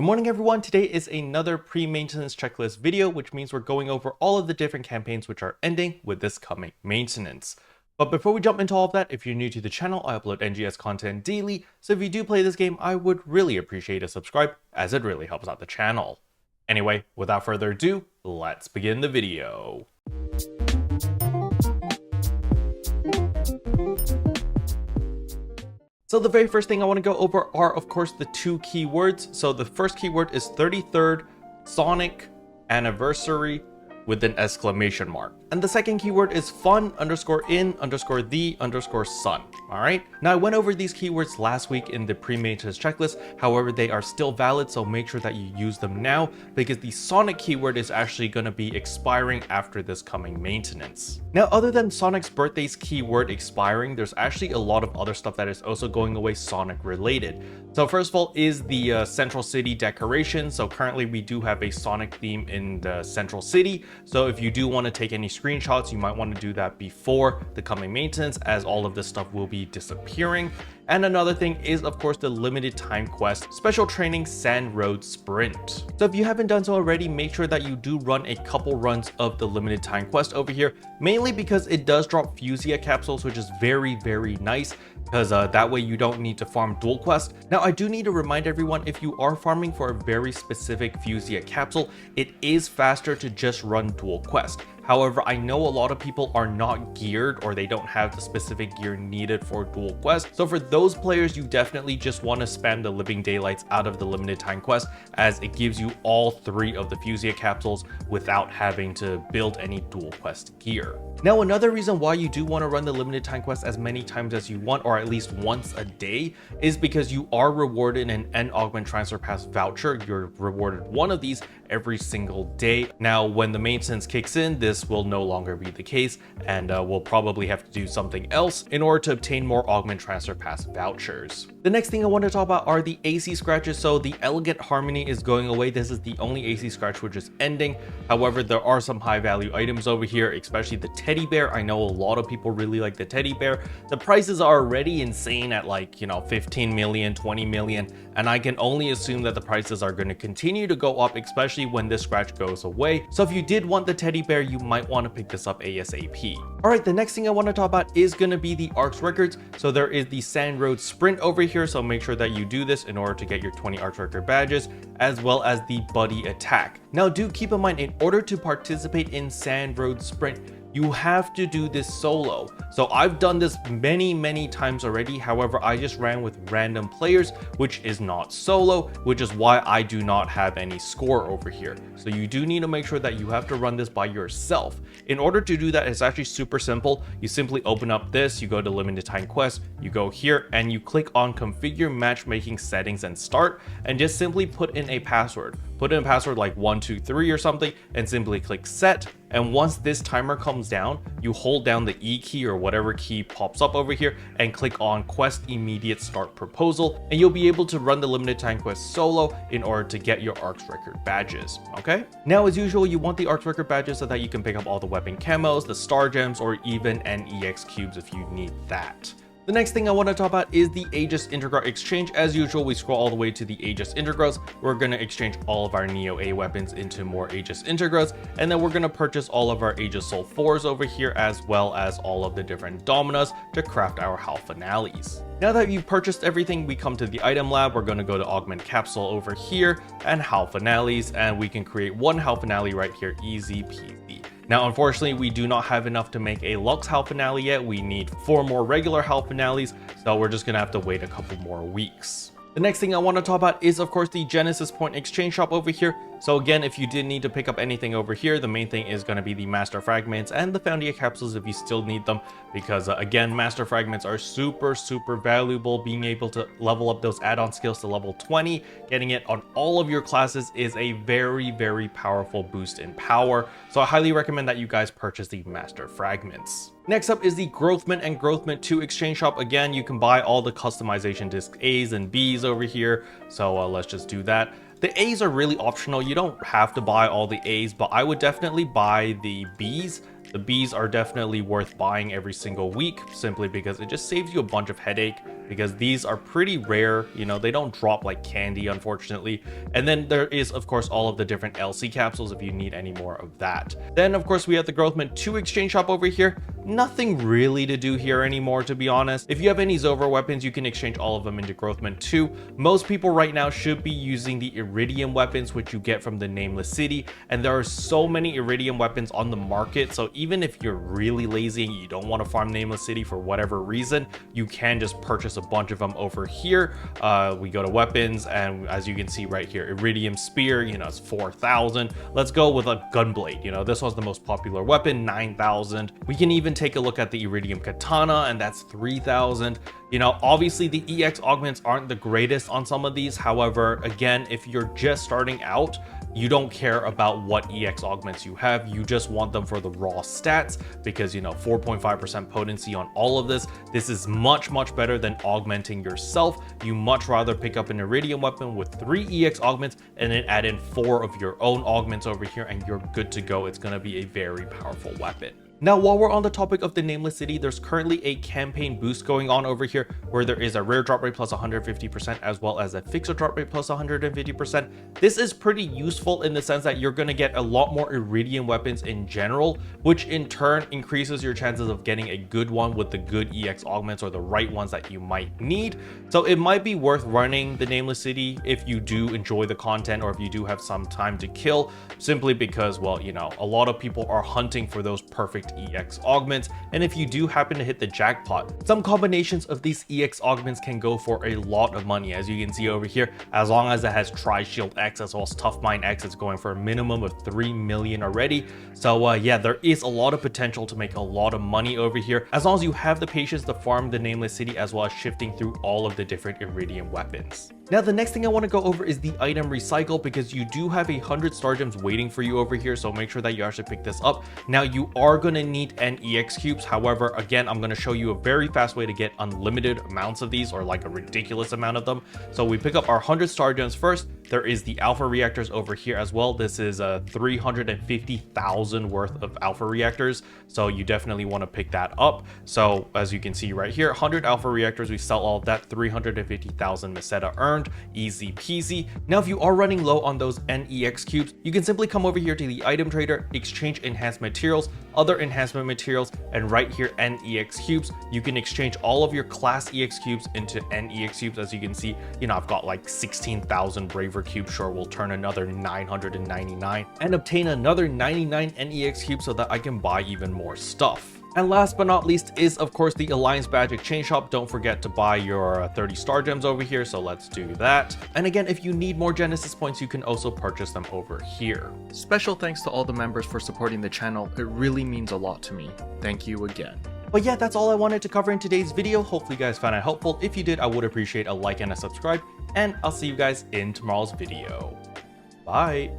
Good morning everyone, today is another pre-maintenance checklist video, which means we're going over all of the different campaigns which are ending with this coming maintenance. But before we jump into all of that, if you're new to the channel, I upload NGS content daily, so if you do play this game, I would really appreciate a subscribe, as it really helps out the channel. Anyway, without further ado, let's begin the video. So the very first thing I want to go over are, of course, the two keywords. So the first keyword is 33rd Sonic Anniversary with an exclamation mark. And the second keyword is fun_in_the_sun. All right. Now I went over these keywords last week in the pre-maintenance checklist. However, they are still valid, so make sure that you use them now because the Sonic keyword is actually going to be expiring after this coming maintenance. Now, other than Sonic's birthday's keyword expiring, there's actually a lot of other stuff that is also going away Sonic related. So first of all is the Central City decoration. So currently we do have a Sonic theme in the Central City. So if you do want to take any screenshots, you might want to do that before the coming maintenance, as all of this stuff will be disappearing. And another thing is, of course, the limited time quest special training Sand Road Sprint. So if you haven't done so already, make sure that you do run a couple runs of the limited time quest over here, mainly because it does drop Fuchsia capsules, which is very nice, because that way you don't need to farm dual quest. Now I do need to remind everyone, if you are farming for a very specific Fuchsia capsule, it is faster to just run dual quest. However, I know a lot of people are not geared, or they don't have the specific gear needed for dual quest. So for those players, you definitely just want to spam the Living Daylights out of the limited time quest, as it gives you all three of the Fuchsia capsules without having to build any dual quest gear. Now, another reason why you do want to run the limited time quest as many times as you want, or at least once a day, is because you are rewarded an N-Augment transfer pass voucher. You're rewarded one of these every single day. Now, when the maintenance kicks in, this will no longer be the case, and we'll probably have to do something else in order to obtain more Augment transfer pass vouchers. The next thing I want to talk about are the AC scratches. So the Elegant Harmony is going away. This is the only AC scratch which is ending. However, there are some high value items over here, especially the teddy bear. I know a lot of people really like the teddy bear. The prices are already insane at, like, you know, 15 million, 20 million, and I can only assume that the prices are going to continue to go up, especially when this scratch goes away. So if you did want the teddy bear, you might want to pick this up ASAP. All right, the next thing I want to talk about is going to be the ARKS Records. So there is the Sand Road Sprint over here, so make sure that you do this in order to get your 20 ARKS Record badges, as well as the Buddy Attack. Now do keep in mind, in order to participate in Sand Road Sprint, you have to do this solo. So I've done this many times already. However, I just ran with random players, which is not solo, which is why I do not have any score over here. So you do need to make sure that you have to run this by yourself. In order to do that, it's actually super simple. You simply open up this, you go to limited time quest, you go here and you click on configure matchmaking settings and start, and just simply put in a password. Put in a password like 123 or something, and simply click set. And once this timer comes down, you hold down the E key or whatever key pops up over here and click on Quest Immediate Start Proposal, and you'll be able to run the limited time quest solo in order to get your ARKS Record badges, okay? Now, as usual, you want the ARKS Record badges so that you can pick up all the weapon camos, the star gems, or even NEX cubes if you need that. The next thing I want to talk about is the Aegis Integra exchange. As usual, we scroll all the way to the Aegis Integras. We're going to exchange all of our Neo A weapons into more Aegis Integras, and then we're going to purchase all of our Aegis Soul 4s over here, as well as all of the different Dominas to craft our Halphinales. Now that you've purchased everything, we come to the item lab. We're going to go to Augment Capsule over here and Halphinales, and we can create one Halphinale right here, easy peasy. Now, unfortunately, we do not have enough to make a Lux Halphinale yet. We need 4 more regular Halphinales, so we're just gonna have to wait a couple more weeks. The next thing I want to talk about is, of course, the Genesis Point exchange shop over here. So again, if you did need to pick up anything over here, the main thing is going to be the Master Fragments and the Foundia capsules if you still need them, because again, Master Fragments are super valuable. Being able to level up those add-on skills to level 20, getting it on all of your classes is a very powerful boost in power. So I highly recommend that you guys purchase the Master Fragments. Next up is the Growthment and Growthment 2 exchange shop. Again, you can buy all the customization disc A's and B's over here. So let's just do that. The A's are really optional. You don't have to buy all the A's, but I would definitely buy the B's. The B's are definitely worth buying every single week, simply because it just saves you a bunch of headache. because these are pretty rare. You know, they don't drop like candy, unfortunately. And then there is, of course, all of the different LC capsules if you need any more of that. Then, of course, we have the Growthment 2 exchange shop over here. Nothing really to do here anymore, to be honest. If you have any Zova weapons, you can exchange all of them into Growthment 2. Most people right now should be using the Iridium weapons, which you get from the Nameless City, and there are so many Iridium weapons on the market, so even if you're really lazy and you don't want to farm Nameless City for whatever reason, you can just purchase a bunch of them over here. We go to weapons, and as you can see right here, Iridium Spear, you know, it's 4,000. Let's go with a Gunblade. You know, this was the most popular weapon, 9,000. We can even take a look at the Iridium Katana, and that's 3,000. You know, obviously the EX augments aren't the greatest on some of these. However, again, if you're just starting out, you don't care about what EX augments you have. You just want them for the raw stats because, you know, 4.5% potency on all of this. This is much, much better than augmenting yourself. You much rather pick up an Iridium weapon with 3 EX augments and then add in 4 of your own augments over here, and you're good to go. It's going to be a very powerful weapon. Now, while we're on the topic of the Nameless City, there's currently a campaign boost going on over here where there is a rare drop rate plus 150% as well as a fixer drop rate plus 150%. This is pretty useful in the sense that you're going to get a lot more Iridium weapons in general, which in turn increases your chances of getting a good one with the good EX augments or the right ones that you might need. So it might be worth running the Nameless City if you do enjoy the content or if you do have some time to kill, simply because, well, you know, a lot of people are hunting for those perfect EX augments, and if you do happen to hit the jackpot, some combinations of these EX augments can go for a lot of money. As you can see over here, as long as it has Tri-Shield X as well as Tough Mine X, it's going for a minimum of 3 million already. So yeah, there is a lot of potential to make a lot of money over here as long as you have the patience to farm the Nameless City as well as shifting through all of the different Iridium weapons. Now, the next thing I want to go over is the item recycle, because you do have 100 star gems waiting for you over here, so make sure that you actually pick this up. Now, you are going to need NEX cubes. However, again, I'm going to show you a very fast way to get unlimited amounts of these, or like a ridiculous amount of them. So we pick up our 100 star gems first. There is the alpha reactors over here as well. This is 350,000 worth of alpha reactors, so you definitely want to pick that up. So as you can see right here, 100 alpha reactors, we sell all of that, 350,000 Meseta earned, easy peasy. Now, if you are running low on those NEX cubes, you can simply come over here to the item trader, exchange enhanced materials, other enhancement materials, and right here, NEX cubes. You can exchange all of your class EX cubes into NEX cubes. As you can see, you know, I've got like 16,000 braver cubes. Sure, we'll turn another 999 and obtain another 99 NEX cubes so that I can buy even more stuff. And last but not least is, of course, the Alliance Badge Exchange Shop. Don't forget to buy your 30 star gems over here, so let's do that. And again, if you need more Genesis points, you can also purchase them over here. Special thanks to all the members for supporting the channel. It really means a lot to me. Thank you again. But yeah, that's all I wanted to cover in today's video. Hopefully you guys found it helpful. If you did, I would appreciate a like and a subscribe, and I'll see you guys in tomorrow's video. Bye.